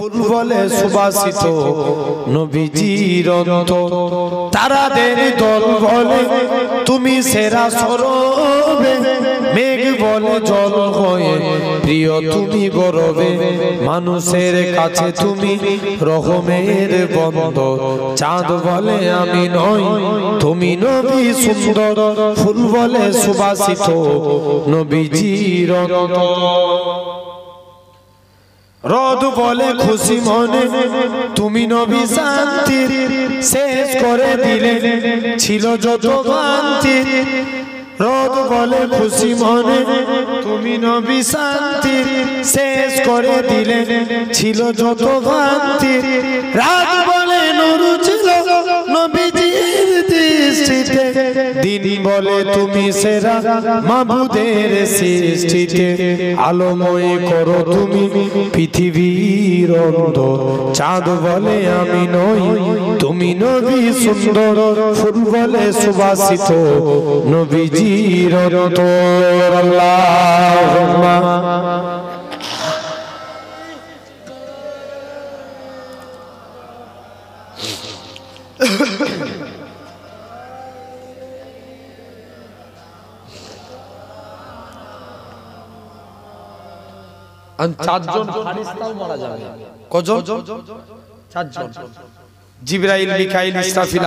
ফুল বলে সুবাসিত নবীজির অন্তর। তারাদের দল বলে তুমি সেরা সরবে, মেঘ বলে জল হয়ে প্রিয় তুমি গরবে, মানুষের কাছে তুমি রহমের বন্ধ। চাঁদ বলে আমি নই তুমি নবী সুন্দর, ফুল বলে সুবাসিত নবীজির অন্তর। রোদ বলে খুশি মনে তুমি নবী শান্তি, শেষ করে দিলে ছিল যত ভ্রান্তি। রোদ বলে খুশি মনে তুমি নবী শান্তি, শেষ করে দিলে ছিল যত ভ্রান্তি। রাত বলে নূর ছিল নবীজির দৃষ্টিতে, দিন বলে তুমি সেরা মাবুদের সৃষ্টিতে। আলোময় করো তুমি পৃথিবীর অন্তর, চাঁদ বলে আমি নই তুমি নবী সুন্দর, ফুল বলে সুবাসিত নবীজির অন্তর। আল্লাহুম্মা চারজন ফেরেশতাও মারা যাবে। কজন? চারজন। জিবরাইল, মিকাইল, ইসরাফিল।